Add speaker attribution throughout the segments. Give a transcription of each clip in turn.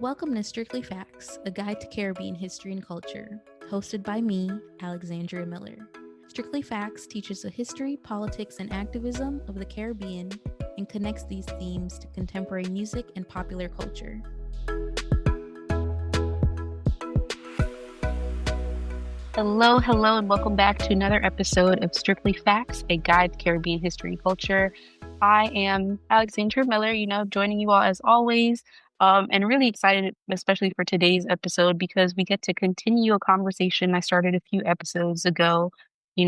Speaker 1: Welcome to Strictly Facts, a guide to Caribbean history and culture, hosted by me, Alexandria Miller. Strictly Facts teaches the history, politics, and activism of the Caribbean and connects these themes to contemporary music and popular culture. Hello, and welcome back to another episode of Strictly Facts, a guide to Caribbean history and culture. I am Alexandria Miller, joining you all as always. And really excited, especially for today's episode, because we get to continue a conversation I started a few episodes ago,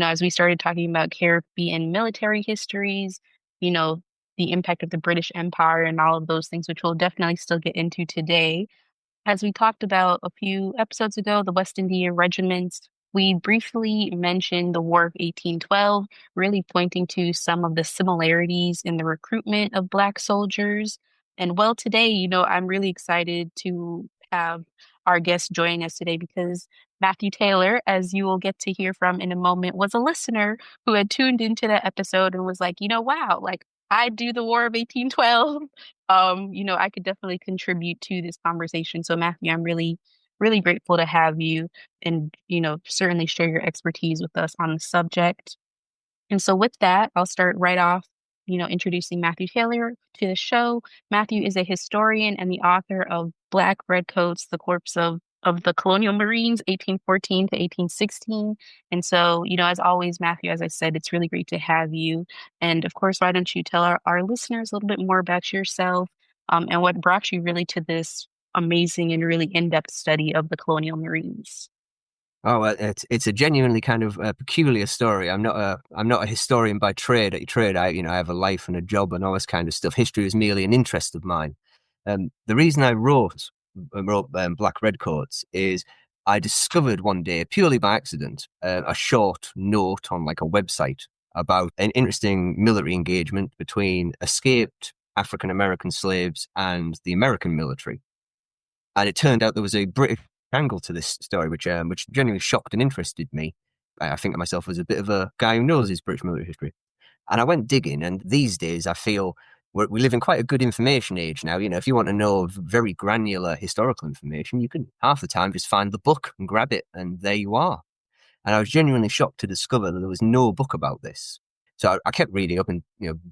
Speaker 1: as we started talking about Caribbean military histories, the impact of the British Empire and all of those things, which we'll definitely still get into today. As we talked about a few episodes ago, the West India regiments, we briefly mentioned the War of 1812, really pointing to some of the similarities in the recruitment of Black soldiers. And well, today, I'm really excited to have our guest join us today because Matthew Taylor, as you will get to hear from in a moment, was a listener who had tuned into that episode and was like, wow, like I do the War of 1812. I could definitely contribute to this conversation. So Matthew, I'm really, really grateful to have you and, certainly share your expertise with us on the subject. And so with that, I'll start right off, introducing Matthew Taylor to the show. Matthew is a historian and the author of Black Redcoats, the Corpse of the Colonial Marines, 1814 to 1816. And so, as always, Matthew, as I said, it's really great to have you. And of course, why don't you tell our listeners a little bit more about yourself and what brought you really to this amazing and really in-depth study of the Colonial Marines?
Speaker 2: Oh, well, it's a genuinely kind of peculiar story. I'm not a historian by trade. At trade, I have a life and a job and all this kind of stuff. History is merely an interest of mine. The reason I wrote Black Redcoats is I discovered one day, purely by accident, a short note on like a website about an interesting military engagement between escaped African American slaves and the American military. And it turned out there was a British angle to this story, which genuinely shocked and interested me. I think of myself as a bit of a guy who knows his British military history. And I went digging, and these days I feel we live in quite a good information age now. If you want to know very granular historical information, you can half the time just find the book and grab it, and there you are. And I was genuinely shocked to discover that there was no book about this. So I kept reading up and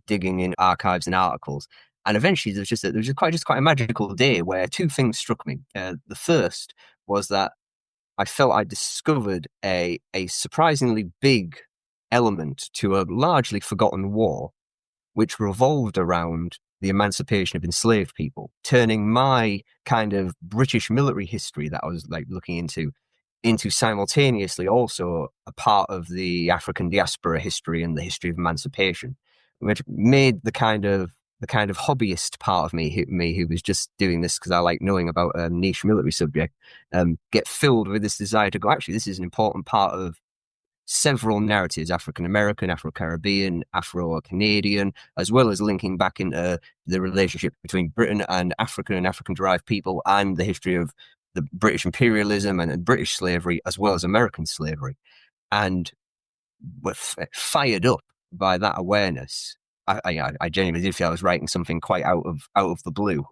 Speaker 2: digging in archives and articles. And eventually, there was quite a magical day where two things struck me. The first was that I felt I discovered a surprisingly big element to a largely forgotten war, which revolved around the emancipation of enslaved people, turning my kind of British military history that I was like looking into simultaneously also a part of the African diaspora history and the history of emancipation, which made the kind of hobbyist part of me who was just doing this because I like knowing about a niche military subject, get filled with this desire to go, actually, this is an important part of several narratives, African American, Afro-Caribbean, Afro-Canadian, as well as linking back into the relationship between Britain and African-derived people and the history of the British imperialism and British slavery, as well as American slavery. And were fired up by that awareness. I genuinely did feel I was writing something quite out of the blue.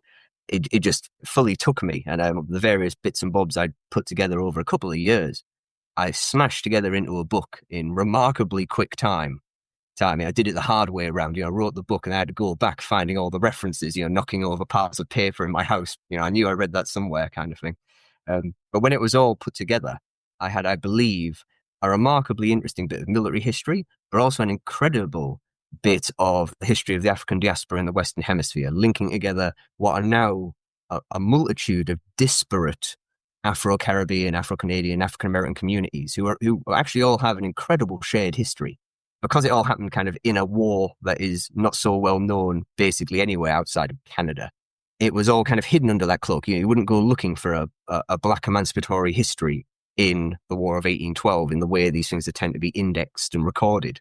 Speaker 2: It just fully took me, and the various bits and bobs I'd put together over a couple of years, I smashed together into a book in remarkably quick time. I mean, I did it the hard way around. I wrote the book and I had to go back finding all the references, knocking over parts of paper in my house. I knew I read that somewhere kind of thing. But when it was all put together, I had, I believe, a remarkably interesting bit of military history, but also an incredible bit of the history of the African diaspora in the Western Hemisphere, linking together what are now a multitude of disparate Afro-Caribbean, Afro-Canadian, African-American communities who actually all have an incredible shared history. Because it all happened kind of in a war that is not so well known basically anywhere outside of Canada, it was all kind of hidden under that cloak. You wouldn't go looking for a Black emancipatory history in the War of 1812 in the way these things tend to be indexed and recorded.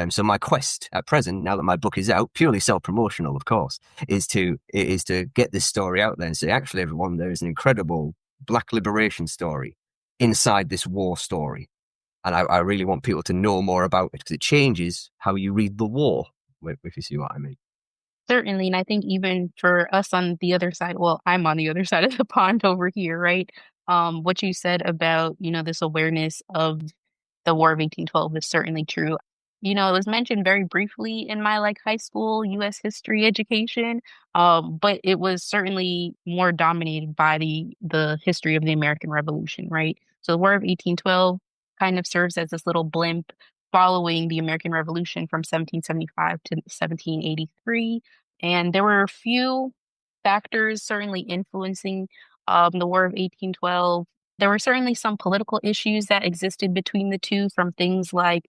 Speaker 2: So my quest at present, now that my book is out, purely self-promotional, of course, is to get this story out there and say, actually, everyone, there is an incredible Black liberation story inside this war story. And I really want people to know more about it because it changes how you read the war, if you see what I mean.
Speaker 1: Certainly. And I think even for us on the other side, well, I'm on the other side of the pond over here, right? What you said about, this awareness of the War of 1812 is certainly true. It was mentioned very briefly in my like high school US history education, but it was certainly more dominated by the history of the American Revolution, right? So the War of 1812 kind of serves as this little blimp following the American Revolution from 1775 to 1783. And there were a few factors certainly influencing the War of 1812. There were certainly some political issues that existed between the two, from things like,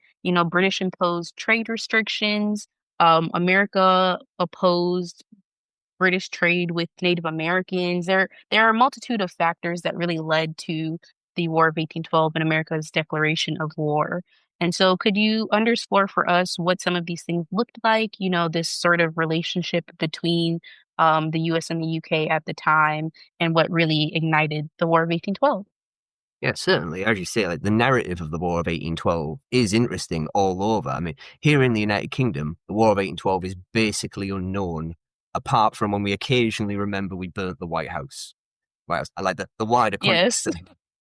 Speaker 1: British imposed trade restrictions. America opposed British trade with Native Americans. There are a multitude of factors that really led to the War of 1812 and America's declaration of war. And so could you underscore for us what some of these things looked like, this sort of relationship between the US and the UK at the time and what really ignited the War of 1812?
Speaker 2: Yeah, certainly. As you say, like the narrative of the War of 1812 is interesting all over. I mean, here in the United Kingdom, the War of 1812 is basically unknown, apart from when we occasionally remember we burnt the White House. White House. I like the wider context.
Speaker 1: Yes.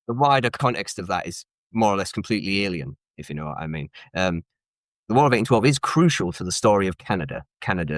Speaker 2: The wider context of that is more or less completely alien, if you know what I mean. The War of 1812 is crucial to the story of Canada,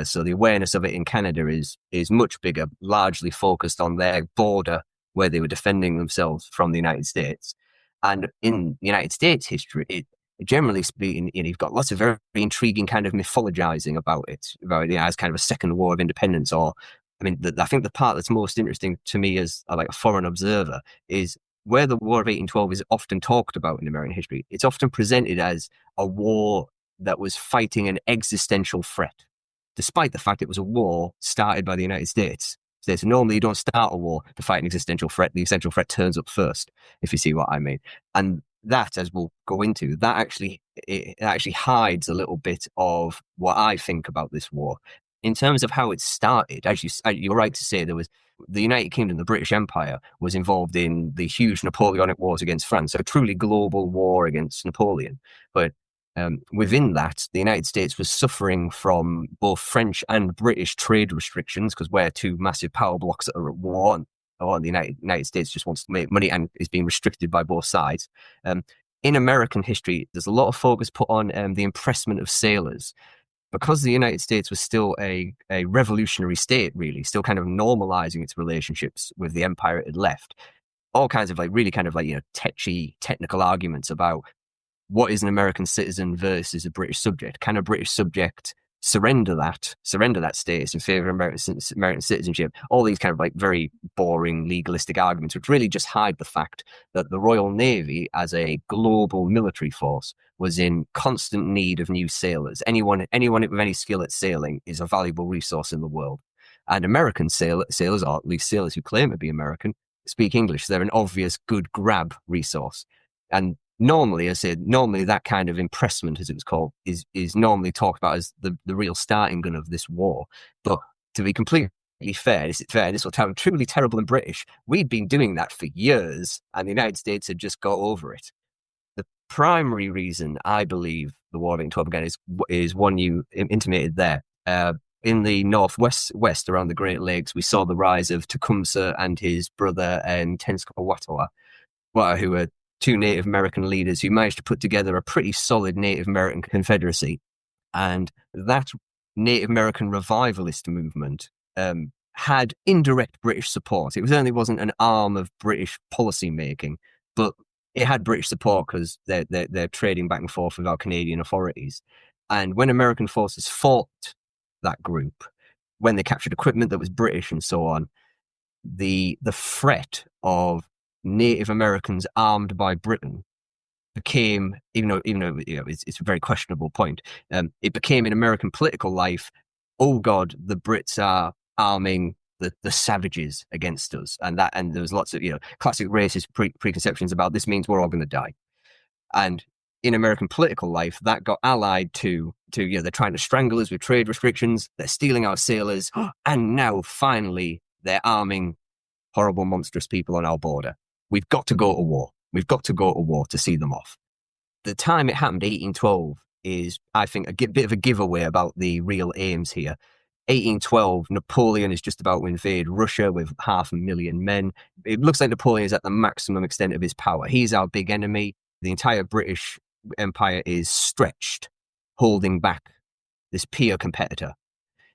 Speaker 2: so the awareness of it in Canada is much bigger, largely focused on their border where they were defending themselves from the United States. And in the United States history, generally speaking, you've got lots of very intriguing kind of mythologizing about it, as kind of a second war of independence. Or, I mean, I think the part that's most interesting to me as like a foreign observer is where the War of 1812 is often talked about in American history. It's often presented as a war that was fighting an existential threat, despite the fact it was a war started by the United States. So normally you don't start a war to fight an existential threat. The existential threat turns up first, if you see what I mean. And that, as we'll go into, it actually hides a little bit of what I think about this war. In terms of how it started, as you're right to say, there was the United Kingdom, the British Empire, was involved in the huge Napoleonic wars against France, so a truly global war against Napoleon. But within that, the United States was suffering from both French and British trade restrictions because we're two massive power blocks that are at war. And the United States just wants to make money and is being restricted by both sides. In American history, there's a lot of focus put on the impressment of sailors. Because the United States was still a revolutionary state, really, still kind of normalizing its relationships with the empire it had left, all kinds of like really kind of like, tetchy technical arguments about what is an American citizen versus a British subject. Can a British subject surrender that status in favor of American citizenship? All these kind of like very boring legalistic arguments, which really just hide the fact that the Royal Navy, as a global military force, was in constant need of new sailors. Anyone with any skill at sailing is a valuable resource in the world. And American sailors, or at least sailors who claim to be American, speak English. So they're an obvious good grab resource. And normally, normally that kind of impressment, as it was called, is normally talked about as the real starting gun of this war. But to be completely fair, this will sound truly terrible and British. We'd been doing that for years, and the United States had just got over it. The primary reason I believe the War of 1812 again is one you intimated there. In the northwest around the Great Lakes, we saw the rise of Tecumseh and his brother and Tenskwatawa, who were two Native American leaders who managed to put together a pretty solid Native American confederacy. And that Native American revivalist movement had indirect British support. It certainly wasn't an arm of British policy making, but it had British support because they're trading back and forth with our Canadian authorities. And when American forces fought that group, when they captured equipment that was British and so on, the threat of Native Americans armed by Britain became, even though it's a very questionable point, it became in American political life, oh God, the Brits are arming the savages against us, and there was lots of classic racist preconceptions about this means we're all going to die, and in American political life, that got allied to they're trying to strangle us with trade restrictions, they're stealing our sailors, and now finally they're arming horrible, monstrous people on our border. We've got to go to war. We've got to go to war to see them off. The time it happened, 1812, is, I think, a bit of a giveaway about the real aims here. 1812, Napoleon is just about to invade Russia with 500,000 men. It looks like Napoleon is at the maximum extent of his power. He's our big enemy. The entire British Empire is stretched, holding back this peer competitor.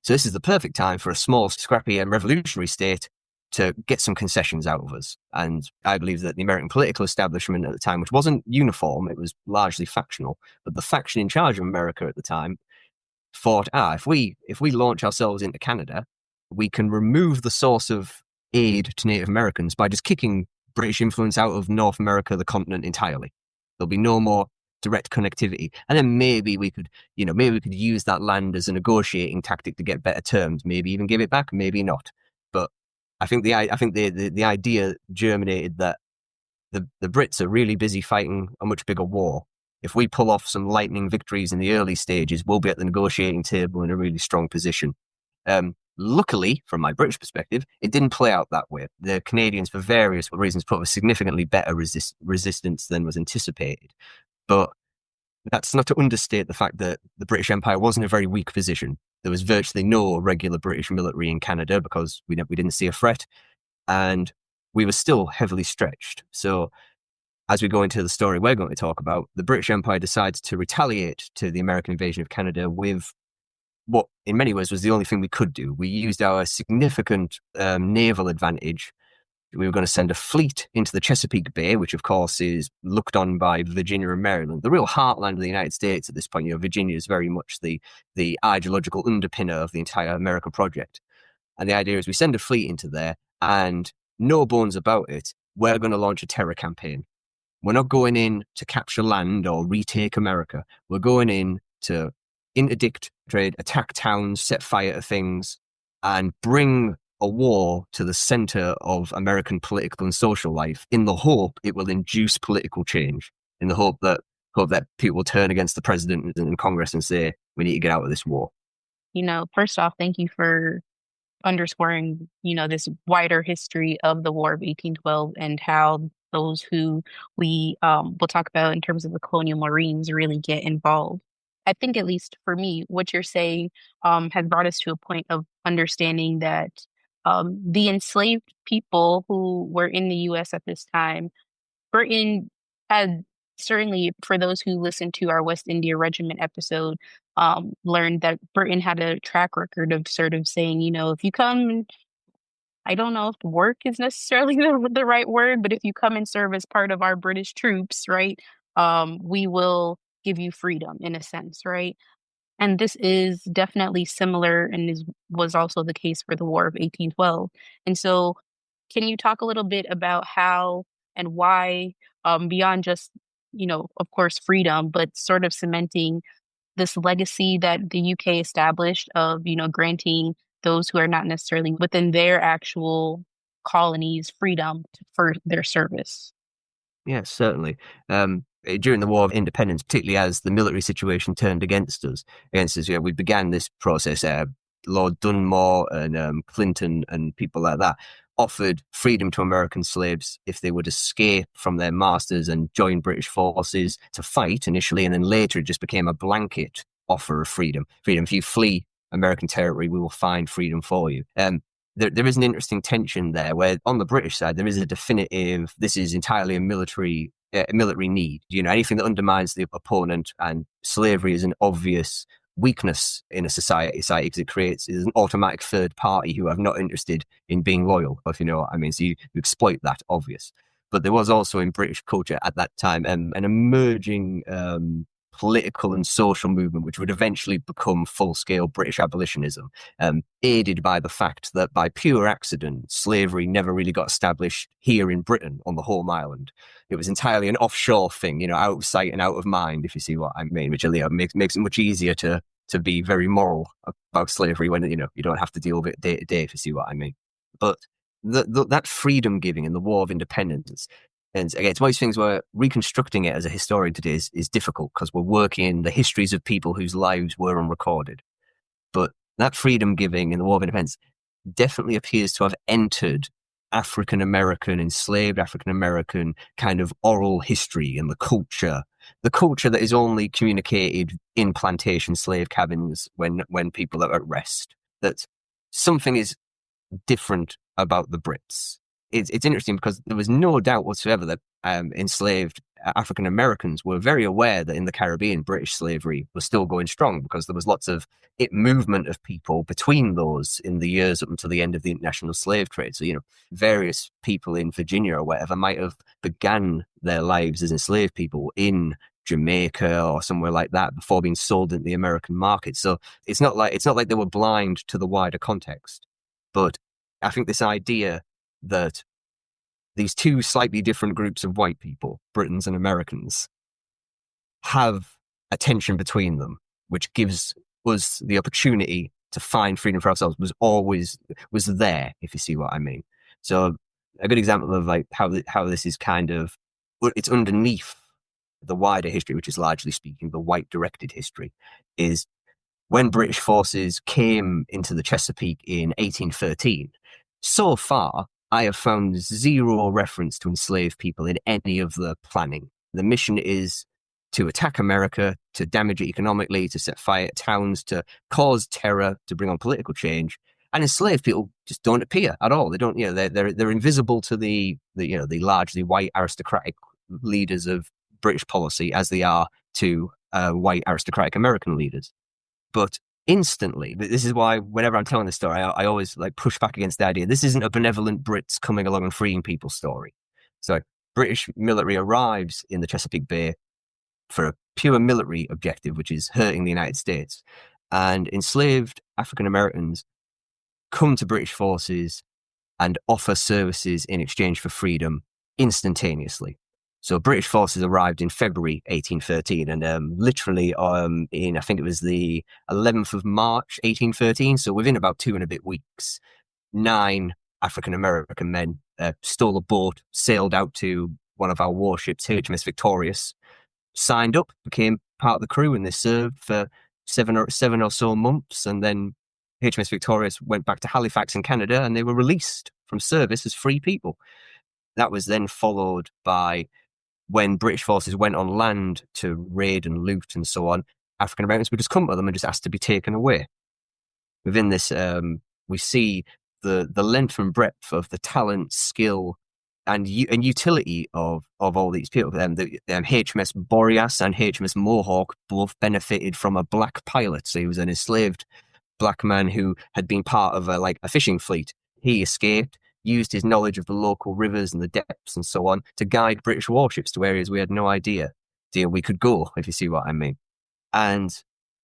Speaker 2: So this is the perfect time for a small, scrappy and revolutionary state to get some concessions out of us. And I believe that the American political establishment at the time, which wasn't uniform, it was largely factional, but the faction in charge of America at the time thought, if we launch ourselves into Canada, we can remove the source of aid to Native Americans by just kicking British influence out of North America, the continent, entirely. There'll be no more direct connectivity. And then maybe we could, maybe we could use that land as a negotiating tactic to get better terms, maybe even give it back, maybe not. But I think the idea germinated that the Brits are really busy fighting a much bigger war. If we pull off some lightning victories in the early stages, we'll be at the negotiating table in a really strong position. Luckily, from my British perspective, it didn't play out that way. The Canadians, for various reasons, put up a significantly better resistance than was anticipated. But that's not to understate the fact that the British Empire was in a very weak position. There was virtually no regular British military in Canada because we didn't see a threat, and we were still heavily stretched. So as we go into the story we're going to talk about, the British Empire decides to retaliate to the American invasion of Canada with what, in many ways, was the only thing we could do. We used our significant naval advantage. We were going to send a fleet into the Chesapeake Bay, which, of course, is looked on by Virginia and Maryland, the real heartland of the United States at this point. Virginia is very much the ideological underpinner of the entire American project. And the idea is we send a fleet into there, and no bones about it, we're going to launch a terror campaign. We're not going in to capture land or retake America. We're going in to interdict trade, attack towns, set fire to things, and bring a war to the center of American political and social life in the hope it will induce political change, in the hope that people will turn against the president and Congress and say, we need to get out of this war.
Speaker 1: First off, thank you for underscoring, this wider history of the War of 1812 and how those who we will talk about in terms of the Colonial Marines really get involved. I think, at least for me, what you're saying has brought us to a point of understanding that the enslaved people who were in the U.S. at this time, Britain had certainly, for those who listened to our West India Regiment episode, learned that Britain had a track record of sort of saying, if you come, I don't know if work is necessarily the right word, but if you come and serve as part of our British troops, right, we will give you freedom in a sense, right? And this is definitely similar and was also the case for the War of 1812. And so, can you talk a little bit about how and why, beyond just, of course, freedom, but sort of cementing this legacy that the UK established of, granting those who are not necessarily within their actual colonies freedom for their service?
Speaker 2: Yes, certainly. During the War of Independence, particularly as the military situation turned against us, we began this process. Lord Dunmore and Clinton and people like that offered freedom to American slaves if they would escape from their masters and join British forces to fight initially, and then later it just became a blanket offer of freedom. Freedom, if you flee American territory, we will find freedom for you. There is an interesting tension there where on the British side, there is a definitive, this is entirely a military need. Anything that undermines the opponent, and slavery is an obvious weakness in a society because it creates is an automatic third party who are not interested in being loyal, if you know what I mean. So you exploit that, obvious. But there was also in British culture at that time an emerging political and social movement which would eventually become full-scale British abolitionism, aided by the fact that by pure accident, slavery never really got established here in Britain on the home island. It was entirely an offshore thing, out of sight and out of mind, if you see what I mean, which makes it much easier to be very moral about slavery when, you don't have to deal with it day to day, if you see what I mean. But that freedom giving in the War of Independence, and again, it's one of these things where reconstructing it as a historian today is difficult because we're working in the histories of people whose lives were unrecorded. But that freedom giving in the War of Independence definitely appears to have entered African American, enslaved African American kind of oral history and the culture that is only communicated in plantation slave cabins when people are at rest. that something is different about the Brits. It's interesting because there was no doubt whatsoever that enslaved African Americans were very aware that in the Caribbean, British slavery was still going strong because there was lots of movement of people between those in the years up until the end of the international slave trade. So, various people in Virginia or whatever might have began their lives as enslaved people in Jamaica or somewhere like that before being sold into the American market. So it's not like they were blind to the wider context. But I think this idea that these two slightly different groups of white people, Britons and Americans, have a tension between them, which gives us the opportunity to find freedom for ourselves, was there, if you see what I mean. So a good example of like how this is kind of, it's underneath the wider history, which is largely speaking the white directed history, is when British forces came into the Chesapeake in 1813. So far, I have found zero reference to enslaved people in any of the planning. The mission is to attack America, to damage it economically, to set fire to towns, to cause terror, to bring on political change. And enslaved people just don't appear at all. They don't, they're invisible to the largely white aristocratic leaders of British policy as they are to white aristocratic American leaders. But instantly, this is why whenever I'm telling this story, I always like push back against the idea. This isn't a benevolent Brits coming along and freeing people story. So British military arrives in the Chesapeake Bay for a pure military objective, which is hurting the United States. And enslaved African Americans come to British forces and offer services in exchange for freedom instantaneously. So British forces arrived in February 1813, and literally in, I think it was the 11th of March 1813, so within about 2 and a bit weeks, 9 African American men stole a boat, sailed out to one of our warships, HMS Victorious, signed up, became part of the crew, and they served for seven or so months, and then HMS Victorious went back to Halifax in Canada, and they were released from service as free people. That was then followed by when British forces went on land to raid and loot and so on. African Americans would just come to them and just ask to be taken away. Within this, we see the length and breadth of the talent, skill, and utility of all these people. The HMS Boreas and HMS Mohawk both benefited from a black pilot. So he was an enslaved black man who had been part of a fishing fleet. He escaped, used his knowledge of the local rivers and the depths and so on to guide British warships to areas we had no idea we could go, if you see what I mean. And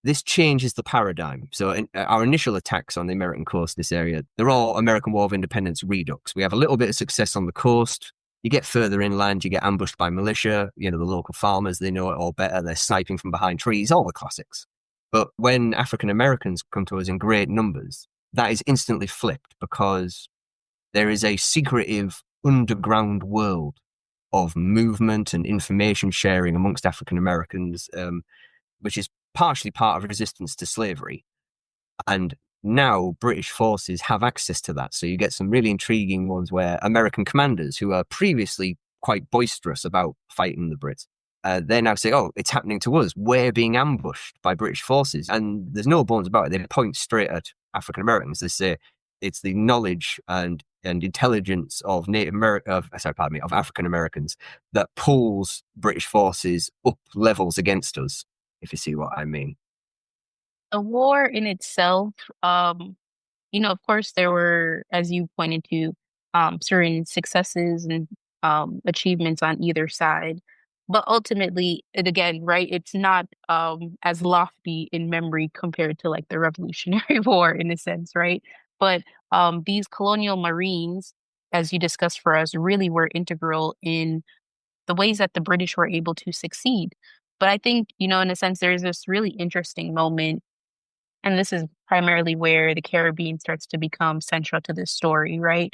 Speaker 2: this changes the paradigm. So our initial attacks on the American coast, this area, they're all American War of Independence redux. We have a little bit of success on the coast. You get further inland, you get ambushed by militia, the local farmers, they know it all better. They're sniping from behind trees, all the classics. But when African Americans come to us in great numbers, that is instantly flipped because there is a secretive underground world of movement and information sharing amongst African Americans, which is partially part of resistance to slavery. And now British forces have access to that. So you get some really intriguing ones where American commanders who are previously quite boisterous about fighting the Brits, they now say, oh, it's happening to us. We're being ambushed by British forces. And there's no bones about it. They point straight at African Americans. They say it's the knowledge and intelligence of of African Americans that pulls British forces up levels against us, if you see what I mean.
Speaker 1: The war in itself, of course, there were, as you pointed to, certain successes and achievements on either side. But ultimately, and again, right, it's not as lofty in memory compared to like the Revolutionary War in a sense, right? But these colonial Marines, as you discussed for us, really were integral in the ways that the British were able to succeed. But I think, in a sense, there's this really interesting moment, and this is primarily where the Caribbean starts to become central to this story, right?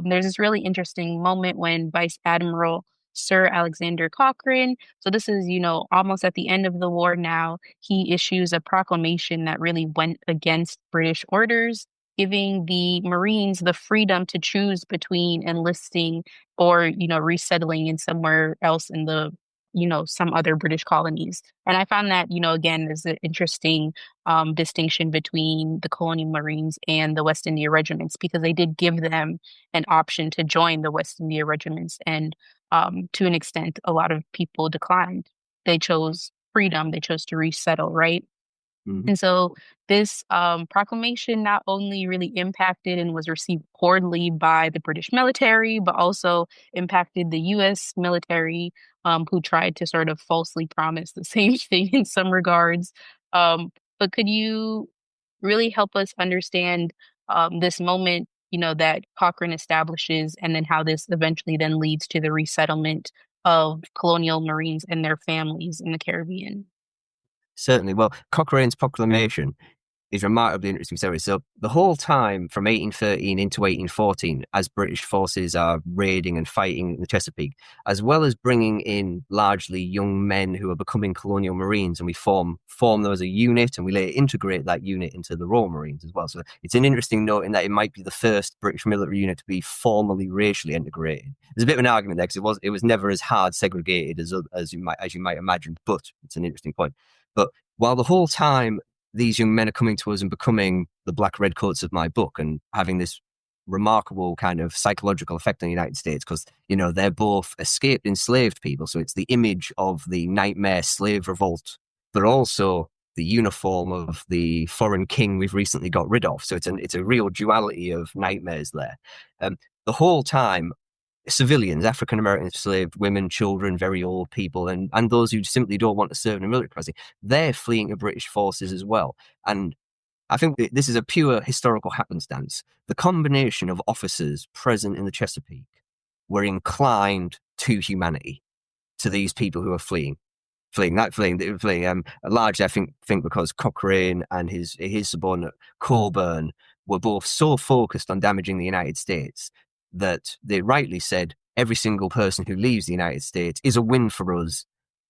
Speaker 1: There's this really interesting moment when Vice Admiral Sir Alexander Cochrane, so this is, almost at the end of the war now, he issues a proclamation that really went against British orders, giving the Marines the freedom to choose between enlisting or, resettling in somewhere else in the some other British colonies. And I found that, again, there's an interesting distinction between the Colonial Marines and the West India regiments because they did give them an option to join the West India regiments. And to an extent, a lot of people declined. They chose freedom, they chose to resettle, right?
Speaker 2: Mhm.
Speaker 1: And so this proclamation not only really impacted and was received poorly by the British military, but also impacted the US military, who tried to sort of falsely promise the same thing in some regards. But could you really help us understand this moment, that Cochrane establishes, and then how this eventually then leads to the resettlement of colonial Marines and their families in the Caribbean?
Speaker 2: Certainly. Well, Cochrane's proclamation is remarkably interesting story. So the whole time from 1813 into 1814, as British forces are raiding and fighting the Chesapeake, as well as bringing in largely young men who are becoming colonial Marines, and we form them as a unit, and we later integrate that unit into the Royal Marines as well. So it's an interesting note in that it might be the first British military unit to be formally racially integrated. There's a bit of an argument there because it was never as hard segregated as you might imagine, but it's an interesting point. But while the whole time these young men are coming to us and becoming the black redcoats of my book and having this remarkable kind of psychological effect on the United States because, they're both escaped enslaved people. So it's the image of the nightmare slave revolt, but also the uniform of the foreign king we've recently got rid of. So it's a real duality of nightmares there. The whole time, civilians, African American enslaved women, children, very old people, and those who simply don't want to serve in the military capacity, they're fleeing to British forces as well. And I think this is a pure historical happenstance. The combination of officers present in the Chesapeake were inclined to humanity, to these people who are fleeing. Largely, I think because Cochrane and his subordinate Coburn were both so focused on damaging the United States that they rightly said every single person who leaves the United States is a win for us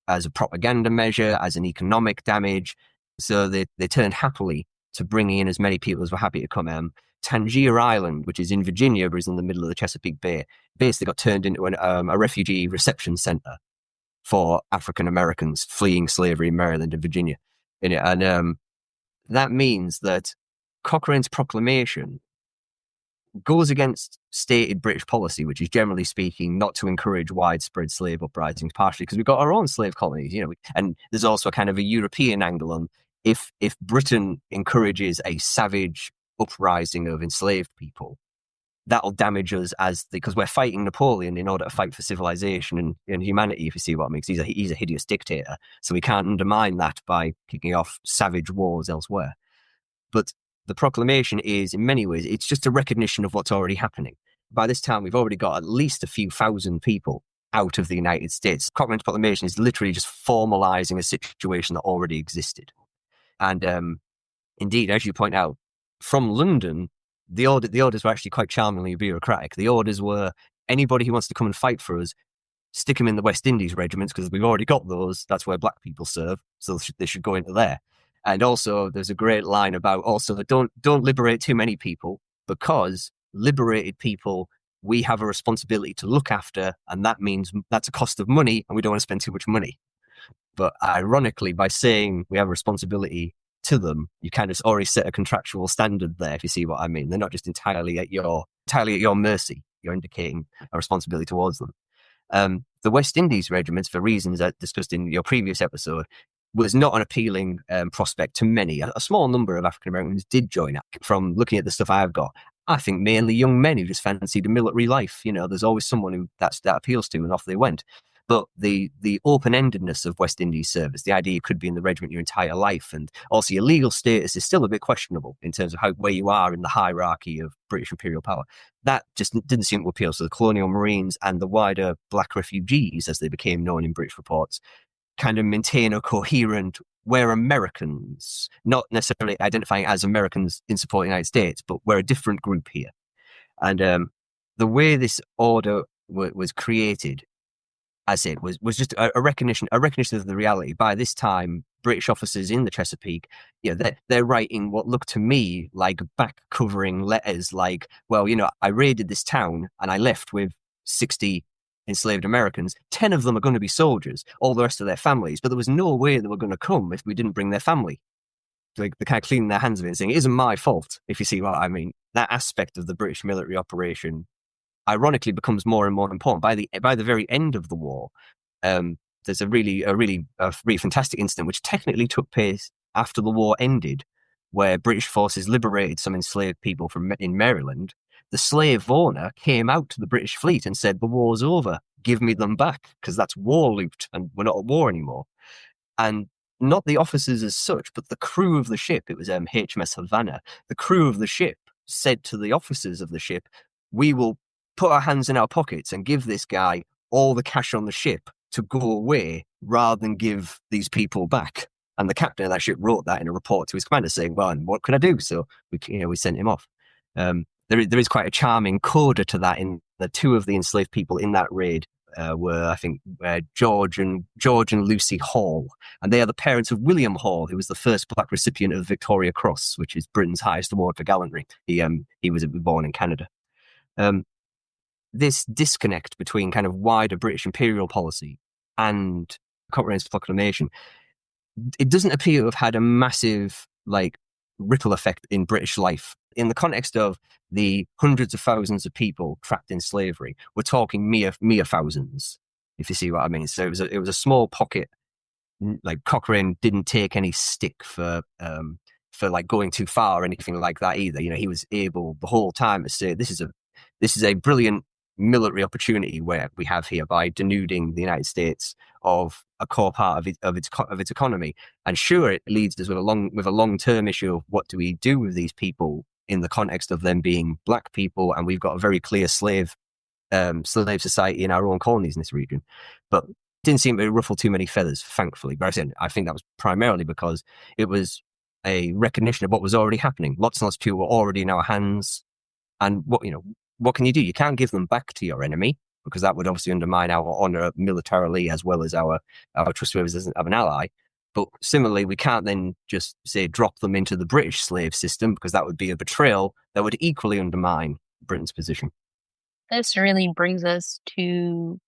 Speaker 2: as a propaganda measure, as an economic damage. So they turned happily to bringing in as many people as were happy to come. Tangier Island, which is in Virginia, but is in the middle of the Chesapeake Bay, basically got turned into a refugee reception center for African Americans fleeing slavery in Maryland and Virginia. And that means that Cochrane's proclamation goes against stated British policy, which is generally speaking not to encourage widespread slave uprisings, partially because we've got our own slave colonies, and there's also a kind of a European angle on if Britain encourages a savage uprising of enslaved people, that'll damage us because we're fighting Napoleon in order to fight for civilization and humanity, if you see what I mean. He's a hideous dictator, so we can't undermine that by kicking off savage wars elsewhere. But the proclamation is, in many ways, it's just a recognition of what's already happening. By this time, we've already got at least a few thousand people out of the United States. Cochrane's proclamation is literally just formalizing a situation that already existed. And indeed, as you point out, from London, the orders were actually quite charmingly bureaucratic. The orders were anybody who wants to come and fight for us, stick them in the West Indies regiments because we've already got those. That's where black people serve, so they should go into there. And also, there's a great line about also that don't liberate too many people because liberated people we have a responsibility to look after, and that means that's a cost of money, and we don't want to spend too much money. But ironically, by saying we have a responsibility to them, you kind of already set a contractual standard there, if you see what I mean. They're not just entirely at your mercy. You're indicating a responsibility towards them. The West Indies regiments, for reasons that discussed in your previous episode, was not an appealing prospect to many. A small number of African Americans did join up. From looking at the stuff I've got, I think mainly young men who just fancied a military life. There's always someone who that appeals to, and off they went. But the open-endedness of West Indies service, the idea you could be in the regiment your entire life, and also your legal status is still a bit questionable in terms of where you are in the hierarchy of British imperial power. That just didn't seem to appeal. So the Colonial Marines and the wider black refugees, as they became known in British reports, kind of maintain a coherent, we're Americans, not necessarily identifying as Americans in support of the United States, but we're a different group here. And the way this order was created, as I said, was just a recognition of the reality. By this time, British officers in the Chesapeake, they're writing what looked to me like back covering letters like, well, I raided this town and I left with 60 enslaved Americans, 10 of them are going to be soldiers, all the rest of their families, but there was no way they were going to come if we didn't bring their family. Like, they're kind of cleaning their hands of it and saying, it isn't my fault, if you see what I mean. That aspect of the British military operation ironically becomes more and more important. By the very end of the war, there's a really fantastic incident which technically took place after the war ended, where British forces liberated some enslaved people from in Maryland. The slave owner came out to the British fleet and said, "The war's over. Give me them back, because that's war loot, and we're not at war anymore." And not the officers as such, but the crew of the ship. It was HMS Havana. The crew of the ship said to the officers of the ship, "We will put our hands in our pockets and give this guy all the cash on the ship to go away, rather than give these people back." And the captain of that ship wrote that in a report to his commander, saying, "Well, and what can I do?" So we sent him off. There is quite a charming coda to that. In the two of the enslaved people in that raid were, I think, George and Lucy Hall, and they are the parents of William Hall, who was the first black recipient of the Victoria Cross, which is Britain's highest award for gallantry. He was born in Canada. This disconnect between kind of wider British imperial policy and comprehensive proclamation, it doesn't appear to have had a massive ripple effect in British life. In the context of the hundreds of thousands of people trapped in slavery, we're talking mere thousands, if you see what I mean. So it was a small pocket. Like, Cochrane didn't take any stick for going too far or anything like that either. He was able the whole time to say, this is a brilliant military opportunity where we have here, by denuding the United States of a core part of its economy. And sure, it leads us with a long-term issue of what do we do with these people in the context of them being black people, and we've got a very clear slave society in our own colonies in this region. But it didn't seem to ruffle too many feathers, thankfully. But I think that was primarily because it was a recognition of what was already happening. Lots and lots of people were already in our hands, and what can you do? You can't give them back to your enemy, because that would obviously undermine our honor militarily, as well as our trustworthiness of an ally. But similarly, we can't then just say drop them into the British slave system, because that would be a betrayal that would equally undermine Britain's position.
Speaker 1: This really brings us to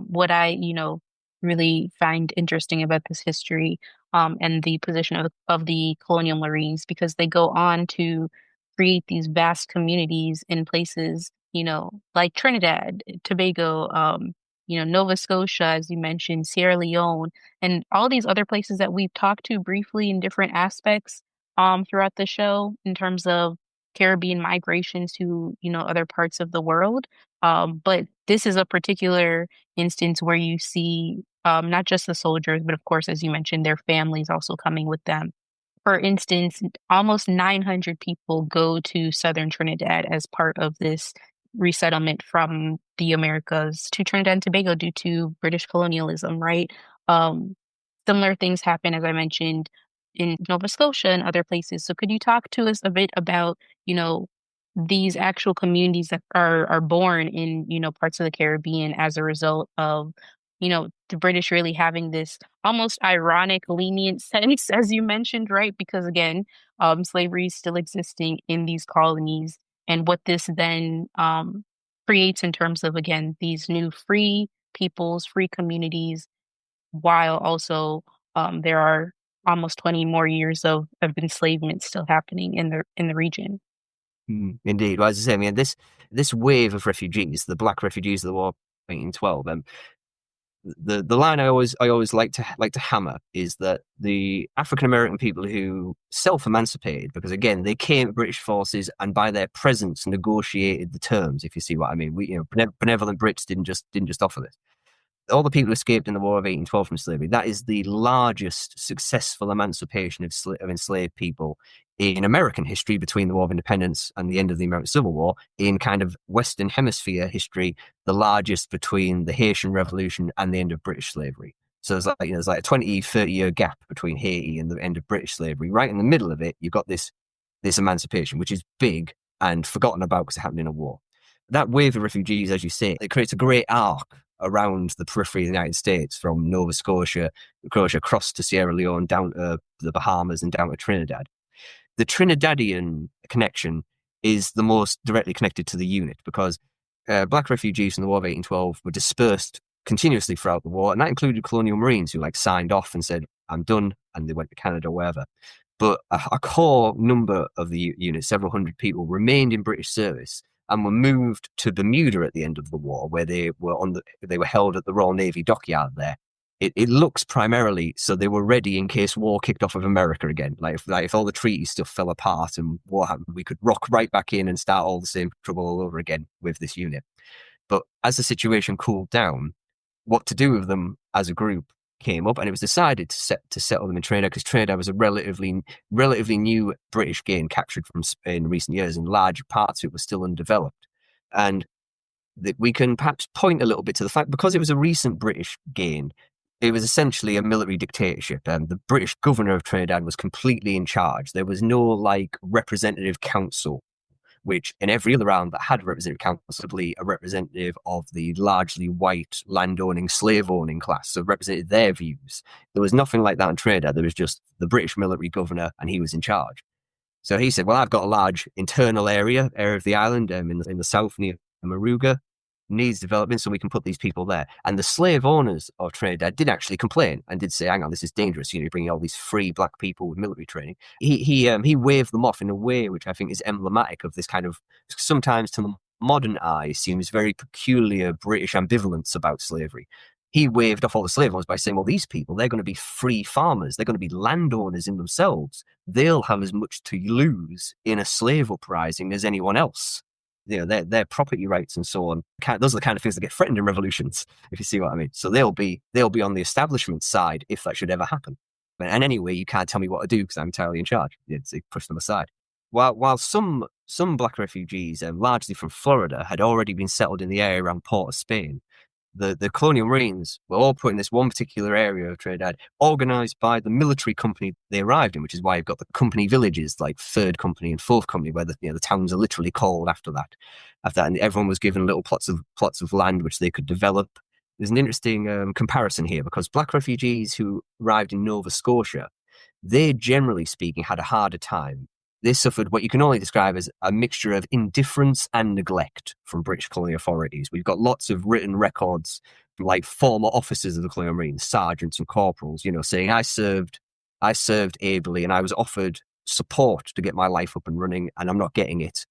Speaker 1: what I, really find interesting about this history, and the position of the Colonial Marines, because they go on to create these vast communities in places, like Trinidad, Tobago, Nova Scotia, as you mentioned, Sierra Leone, and all these other places that we've talked to briefly in different aspects throughout the show, in terms of Caribbean migrations to, other parts of the world. But this is a particular instance where you see not just the soldiers, but of course, as you mentioned, their families also coming with them. For instance, almost 900 people go to southern Trinidad as part of this resettlement from the Americas to Trinidad and Tobago due to British colonialism, right? Um, Similar things happen, as I mentioned, in Nova Scotia and other places. So could you talk to us a bit about, you know, these actual communities that are born in, parts of the Caribbean as a result of, the British really having this almost ironic, lenient sense, as you mentioned, right? Because again, slavery is still existing in these colonies, and what this then creates in terms of, again, these new free peoples, free communities, while also there are almost 20 more years of enslavement still happening in the region.
Speaker 2: Indeed. Well, as I say, I mean, this wave of refugees, the black refugees of the war, 1812, the line I always like to hammer is that the African American people who self-emancipated, because again they came to British forces and by their presence negotiated the terms. If you see what I mean, benevolent Brits didn't just offer this. All the people who escaped in the War of 1812 from slavery, that is the largest successful emancipation of enslaved people in American history, between the War of Independence and the end of the American Civil War. In kind of Western Hemisphere history, the largest between the Haitian Revolution and the end of British slavery. So there's like a 20, 30-year gap between Haiti and the end of British slavery. Right in the middle of it, you've got this emancipation, which is big and forgotten about because it happened in a war. That wave of refugees, as you say, it creates a great arc around the periphery of the United States, from Nova Scotia across to Sierra Leone, down to the Bahamas, and down to Trinidad. The Trinidadian connection is the most directly connected to the unit, because black refugees from the War of 1812 were dispersed continuously throughout the war, and that included Colonial Marines who like signed off and said, "I'm done," and they went to Canada or wherever. But a core number of the unit, several hundred people, remained in British service and were moved to Bermuda at the end of the war, where they were held at the Royal Navy dockyard there. It looks primarily so they were ready in case war kicked off with America again. If all the treaty stuff fell apart and war happened, we could rock right back in and start all the same trouble all over again with this unit. But as the situation cooled down, what to do with them as a group came up, and it was decided to settle them in Trinidad because Trinidad was a relatively new British gain captured from in recent years, and large parts of it were still undeveloped. And that we can perhaps point a little bit to the fact because it was a recent British gain, it was essentially a military dictatorship. The British governor of Trinidad was completely in charge. There was no like representative council, which in every other island that had a representative council, possibly a representative of the largely white landowning, slave-owning class, so represented their views. There was nothing like that in Trinidad. There was just the British military governor, and he was in charge. So he said, well, I've got a large internal area of the island in the south near Maruga, needs development, so we can put these people there. And the slave owners of Trinidad did actually complain and did say, hang on, this is dangerous. You're bringing all these free black people with military training. He waved them off in a way which I think is emblematic of this kind of, sometimes to the modern eye, seems very peculiar British ambivalence about slavery. He waved off all the slave owners by saying, well, these people, they're going to be free farmers. They're going to be landowners in themselves. They'll have as much to lose in a slave uprising as anyone else. Their property rights and so on. Those are the kind of things that get threatened in revolutions, if you see what I mean. So they'll be on the establishment side if that should ever happen. And anyway, you can't tell me what to do because I'm entirely in charge. They push them aside. While some black refugees, largely from Florida, had already been settled in the area around Port of Spain, the Colonial Marines were all put in this one particular area of Trinidad, organized by the military company they arrived in, which is why you've got the company villages like Third Company and Fourth Company, where the towns are literally called after that. And everyone was given little plots of land which they could develop. There's an interesting comparison here because black refugees who arrived in Nova Scotia, they generally speaking had a harder time. They suffered what you can only describe as a mixture of indifference and neglect from British colonial authorities. We've got lots of written records from like former officers of the Colonial Marines, sergeants and corporals, saying I served ably and I was offered support to get my life up and running and I'm not getting it.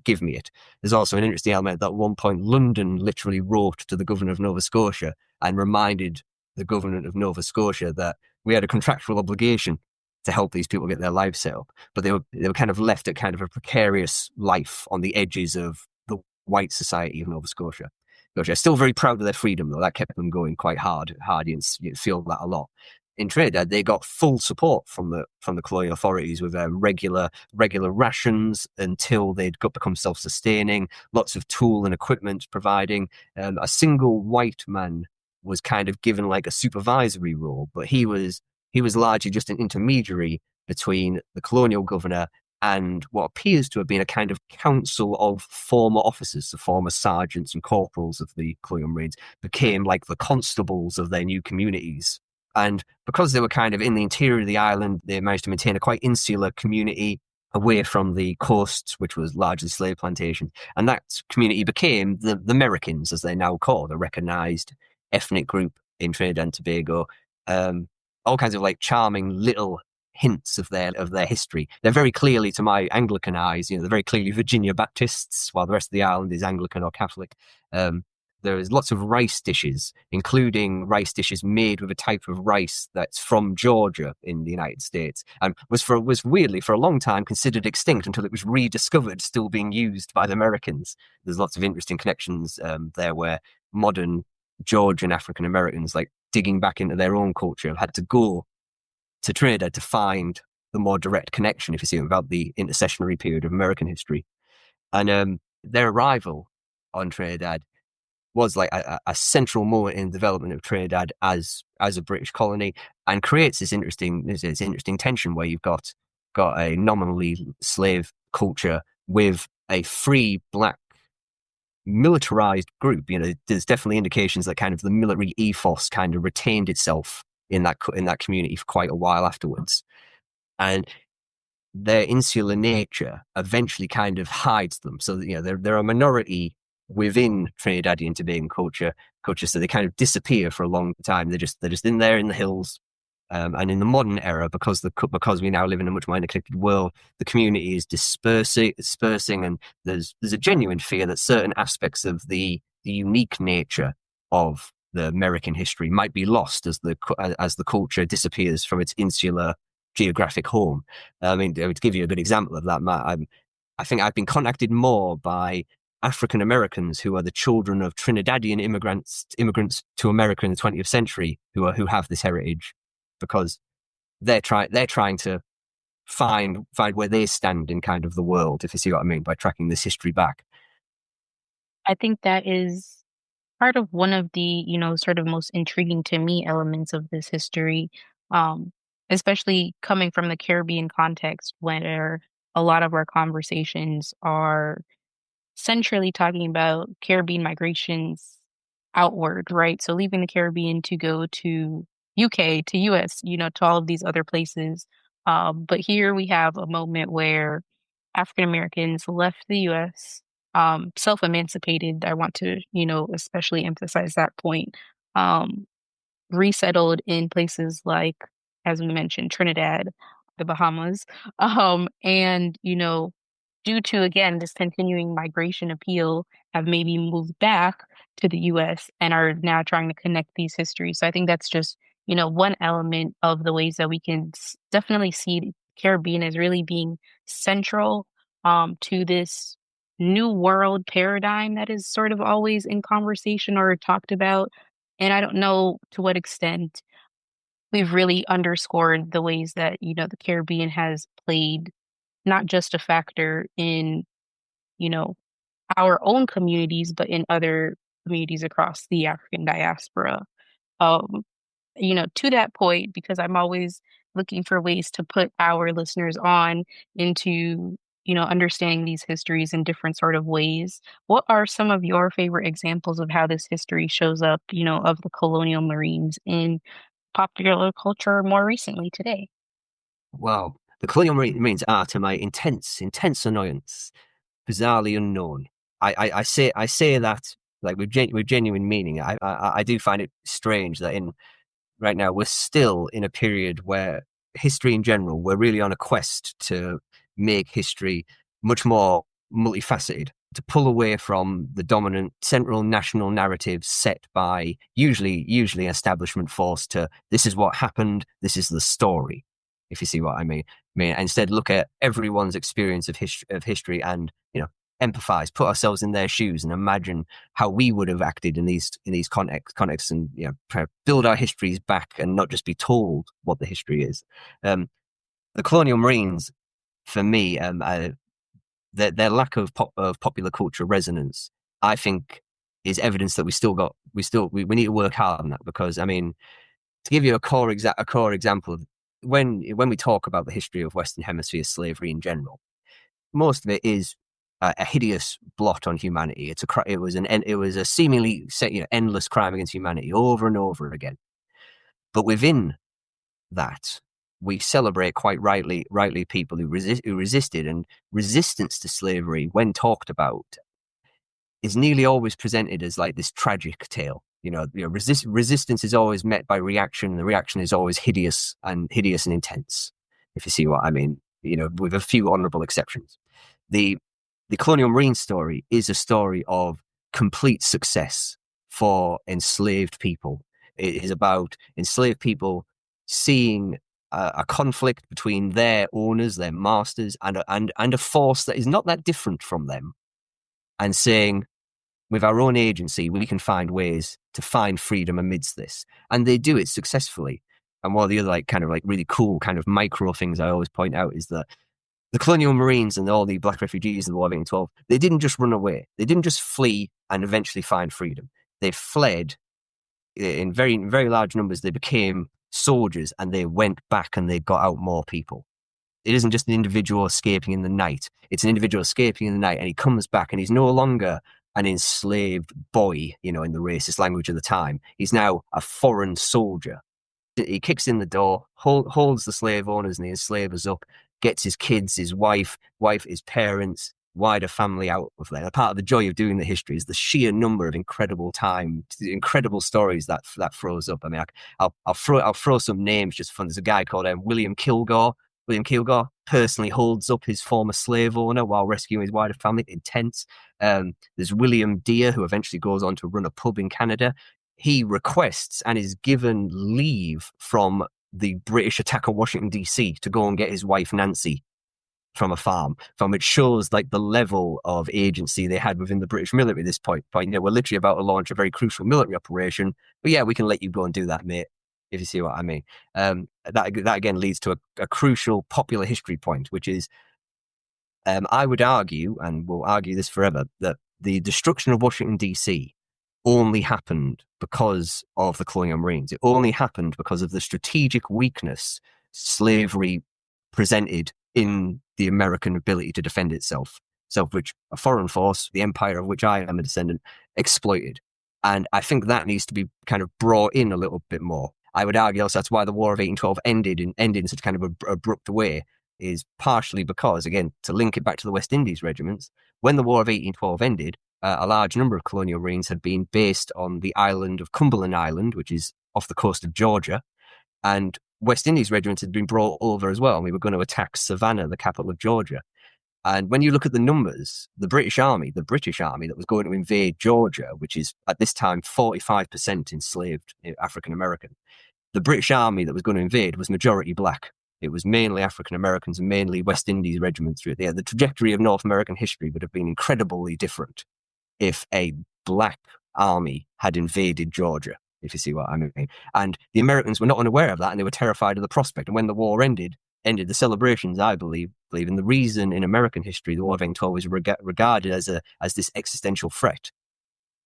Speaker 2: Give me it. There's also an interesting element that at one point London literally wrote to the governor of Nova Scotia and reminded the governor of Nova Scotia that we had a contractual obligation to help these people get their lives set up. But they were kind of left at kind of a precarious life on the edges of the white society of Nova Scotia. They're still very proud of their freedom, though. That kept them going quite hard. You feel that a lot. In Trinidad, they got full support from the colonial authorities with regular rations until they'd become self-sustaining, lots of tool and equipment providing. A single white man was kind of given like a supervisory role, but he was largely just an intermediary between the colonial governor and what appears to have been a kind of council of former officers, the former sergeants and corporals of the Colonial Marines, became like the constables of their new communities. And because they were kind of in the interior of the island, they managed to maintain a quite insular community away from the coast, which was largely slave plantations. And that community became the Merikins, as they're now called, a recognized ethnic group in Trinidad and Tobago. All kinds of like charming little hints of their history. They're very clearly, to my Anglican eyes, they're very clearly Virginia Baptists, while the rest of the island is Anglican or Catholic. There is lots of rice dishes, including rice dishes made with a type of rice that's from Georgia in the United States, and was weirdly for a long time considered extinct until it was rediscovered, still being used by the Merikins. There's lots of interesting connections there where modern Georgian African Americans, like digging back into their own culture, had to go to Trinidad to find the more direct connection, if you see it, about the intercessionary period of American history. And their arrival on Trinidad was like a central moment in the development of Trinidad as a British colony, and creates this interesting tension where you've got a nominally slave culture with a free black militarized group. There's definitely indications that kind of the military ethos kind of retained itself in that community for quite a while afterwards, and their insular nature eventually kind of hides them. So they're a minority within Trinidadian and Tobago culture, so they kind of disappear for a long time. They're just in there in the hills. And in the modern era, because we now live in a much more interconnected world, the community is dispersing, and there's a genuine fear that certain aspects of the unique nature of the American history might be lost as the culture disappears from its insular geographic home. I mean, to give you a good example of that, Matt, I think I've been contacted more by African Americans who are the children of Trinidadian immigrants to America in the 20th century who have this heritage, because they're trying to find where they stand in kind of the world, if you see what I mean, by tracking this history back.
Speaker 1: I think that is part of one of the, sort of most intriguing to me elements of this history, um, especially coming from the Caribbean context, where a lot of our conversations are centrally talking about Caribbean migrations outward, right? So leaving the Caribbean to go to UK, to US, to all of these other places. But here we have a moment where African Americans left the US, self-emancipated. I want to, especially emphasize that point. Um, Resettled in places like, as we mentioned, Trinidad, the Bahamas. And, due to, again, this continuing migration appeal, have maybe moved back to the US and are now trying to connect these histories. So I think that's just, one element of the ways that we can definitely see the Caribbean as really being central to this new world paradigm that is sort of always in conversation or talked about. And I don't know to what extent we've really underscored the ways that, the Caribbean has played not just a factor in, you know, our own communities, but in other communities across the African diaspora. Um, to that point, because I'm always looking for ways to put our listeners on into, understanding these histories in different sort of ways. What are some of your favorite examples of how this history shows up, of the colonial Marines in popular culture more recently today?
Speaker 2: Wow. The Colonial Marines are, to my intense annoyance, bizarrely unknown. I say that like with genuine meaning. I do find it strange that in right now we're still in a period where history in general, we're really on a quest to make history much more multifaceted, to pull away from the dominant central national narrative set by usually establishment force to this is what happened, this is the story, if you see what I mean. Instead look at everyone's experience of history and, empathize, put ourselves in their shoes and imagine how we would have acted in these contexts, and try to build our histories back and not just be told what the history is. The Colonial Marines, for me, their lack of popular culture resonance, I think, is evidence that we need to work hard on that. Because I mean, to give you a core example, when we talk about the history of Western Hemisphere slavery in general, most of it is a hideous blot on humanity. It was a seemingly endless crime against humanity over and over again. But within that, we celebrate quite rightly people who resisted, and resistance to slavery, when talked about, is nearly always presented as like this tragic tale. Resistance is always met by reaction. The reaction is always hideous and intense, if you see what I mean. With a few honourable exceptions. The the Colonial Marine story is a story of complete success for enslaved people. It is about enslaved people seeing a conflict between their owners, their masters, and a force that is not that different from them, and saying, with our own agency, we can find ways to find freedom amidst this. And they do it successfully. And one of the other really cool kind of micro things I always point out is that the Colonial Marines and all the black refugees in the War of 1812, they didn't just run away. They didn't just flee and eventually find freedom. They fled in very, very large numbers. They became soldiers, and they went back and they got out more people. It isn't just an individual escaping in the night. It's an individual escaping in the night, and he comes back, and he's no longer an enslaved boy, in the racist language of the time. He's now a foreign soldier. He kicks in the door, holds the slave owners and the enslavers up, gets his kids, his wife, his parents, wider family out of there. Part of the joy of doing the history is the sheer number of incredible stories that throws up. I mean, I'll throw some names just for fun. There's a guy called William Kilgore. William Kilgore personally holds up his former slave owner while rescuing his wider family. Intense. There's William Deere, who eventually goes on to run a pub in Canada. He requests and is given leave from the British attack on Washington, D.C. to go and get his wife, Nancy, from a farm, from which shows like the level of agency they had within the British military at this point. We're literally about to launch a very crucial military operation, but yeah, we can let you go and do that, mate, if you see what I mean. That again leads to a crucial popular history point, which is, I would argue, and will argue this forever, that the destruction of Washington, D.C. only happened because of the Colonial Marines. It only happened because of the strategic weakness slavery presented in the American ability to defend itself, which a foreign force, the empire of which I am a descendant, exploited. And I think that needs to be kind of brought in a little bit more. I would argue also that's why the War of 1812 ended in such kind of an abrupt way, is partially because, again, to link it back to the West Indies regiments, when the War of 1812 ended, a large number of colonial marines had been based on the island of Cumberland Island, which is off the coast of Georgia, and West Indies regiments had been brought over as well, and we were going to attack Savannah, the capital of Georgia. And when you look at the numbers, the British army that was going to invade Georgia, which is at this time 45% enslaved African American, the British army that was going to invade was majority black. It was mainly African Americans and mainly West Indies regiments through there. The trajectory of North American history would have been incredibly different if a black army had invaded Georgia, if you see what I mean. And the Americans were not unaware of that, and they were terrified of the prospect. And when the war ended the celebrations, I believe, and the reason in American history the War of 1812 was regarded as this existential threat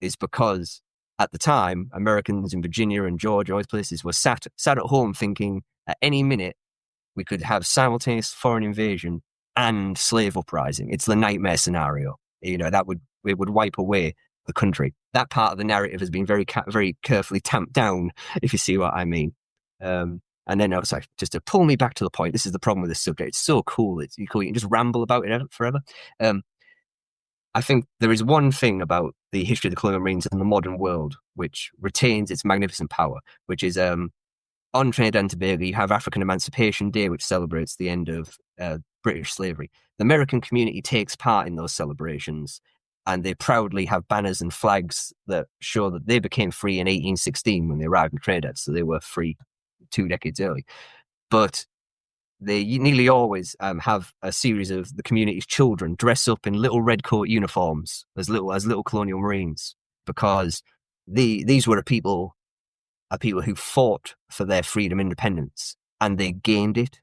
Speaker 2: is because at the time, Americans in Virginia and Georgia, all these places, were sat at home thinking at any minute we could have simultaneous foreign invasion and slave uprising. It's the nightmare scenario. It would wipe away the country. That part of the narrative has been very carefully tamped down, if you see what I mean. And then, sorry, just to pull me back to the point, this is the problem with this subject. It's so cool. You can just ramble about it forever. I think there is one thing about the history of the Colonial Marines in the modern world which retains its magnificent power, which is on Trinidad and Tobago, you have African Emancipation Day, which celebrates the end of British slavery. The American community takes part in those celebrations, and they proudly have banners and flags that show that they became free in 1816 when they arrived in Trinidad, so they were free 2 decades early. But they nearly always have a series of the community's children dress up in little red coat uniforms as little Colonial Marines, because these were people who fought for their freedom, independence, and they gained it,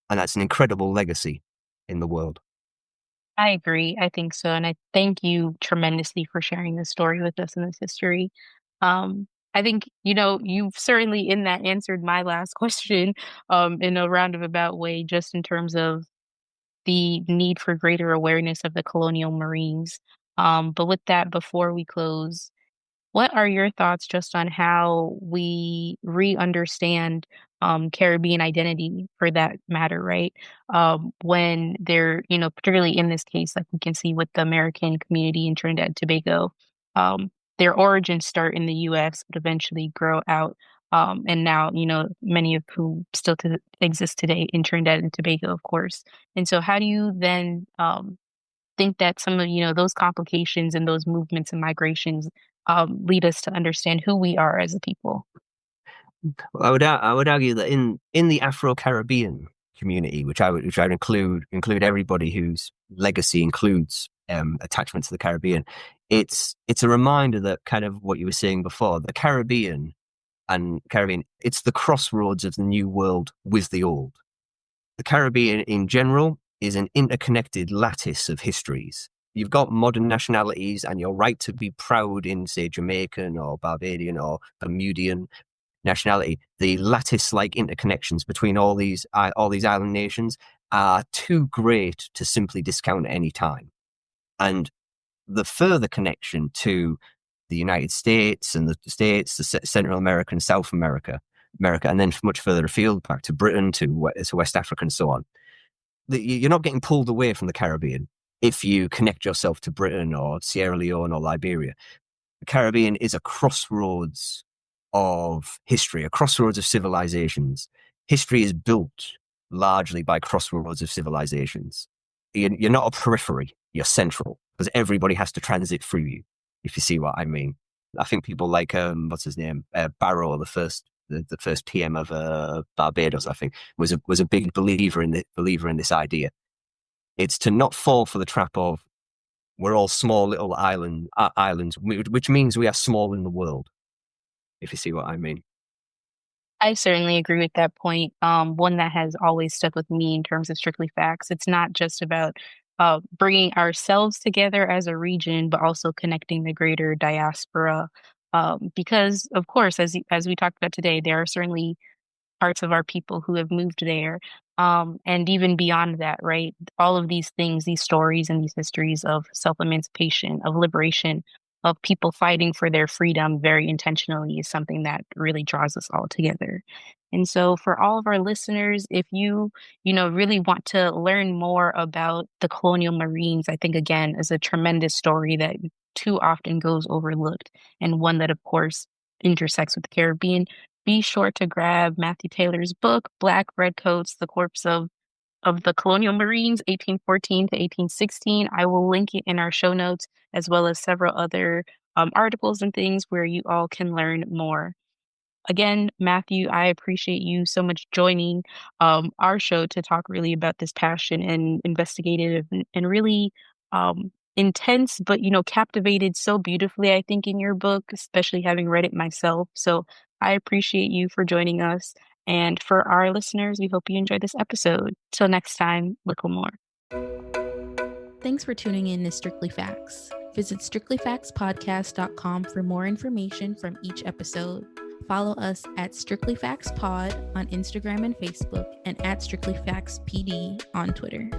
Speaker 2: and that's an incredible legacy in the world.
Speaker 1: I agree. I think so. And I thank you tremendously for sharing this story with us and this history. I think, you've certainly in that answered my last question, in a roundabout way, just in terms of the need for greater awareness of the colonial marines. But with that, before we close, what are your thoughts just on how we re-understand Caribbean identity for that matter, right? When they're, particularly in this case, like we can see with the American community in Trinidad and Tobago, their origins start in the US, but eventually grow out. And now, many of who still exist today in Trinidad and Tobago, of course. And so how do you then think that some of those complications and those movements and migrations lead us to understand who we are as a people?
Speaker 2: Well, I would argue that in the Afro-Caribbean community, which I would include everybody whose legacy includes attachment to the Caribbean, it's a reminder that kind of what you were saying before, the Caribbean, it's the crossroads of the new world with the old. The Caribbean in general is an interconnected lattice of histories. You've got modern nationalities, and you're right to be proud in, say, Jamaican or Barbadian or Bermudian nationality. The lattice-like interconnections between all these island nations are too great to simply discount at any time. And the further connection to the United States and the States, the Central America and South America, and then much further afield, back to Britain, to West Africa and so on, you're not getting pulled away from the Caribbean. if you connect yourself to Britain or Sierra Leone or Liberia. The Caribbean is a crossroads of history, a crossroads of civilizations. History is built largely by crossroads of civilizations. You're not a periphery, you're central, because everybody has to transit through you, if you see what I mean. I think people like, what's his name? Barrow, the first PM of Barbados, I think, was a big believer in this idea. It's to not fall for the trap of we're all small little islands, which means we are small in the world, if you see what I mean.
Speaker 1: I certainly agree with that point. One that has always stuck with me in terms of strictly facts. It's not just about bringing ourselves together as a region, but also connecting the greater diaspora. Because, of course, as we talked about today, there are certainly parts of our people who have moved there. And even beyond that, right? All of these things, these stories and these histories of self-emancipation, of liberation, of people fighting for their freedom very intentionally is something that really draws us all together. And so for all of our listeners, if you really want to learn more about the Colonial Marines, I think again is a tremendous story that too often goes overlooked and one that of course intersects with the Caribbean. Be sure to grab Matthew Taylor's book, Black Redcoats, The Corpse of the Colonial Marines, 1814 to 1816. I will link it in our show notes, as well as several other articles and things where you all can learn more. Again, Matthew, I appreciate you so much joining our show to talk really about this passion and investigative and really intense, but captivated so beautifully, I think, in your book, especially having read it myself. So I appreciate you for joining us. And for our listeners, we hope you enjoyed this episode. Till next time, little more. Thanks for tuning in to Strictly Facts. Visit strictlyfactspodcast.com for more information from each episode. Follow us at Strictly Facts Pod on Instagram and Facebook and at Strictly Facts PD on Twitter.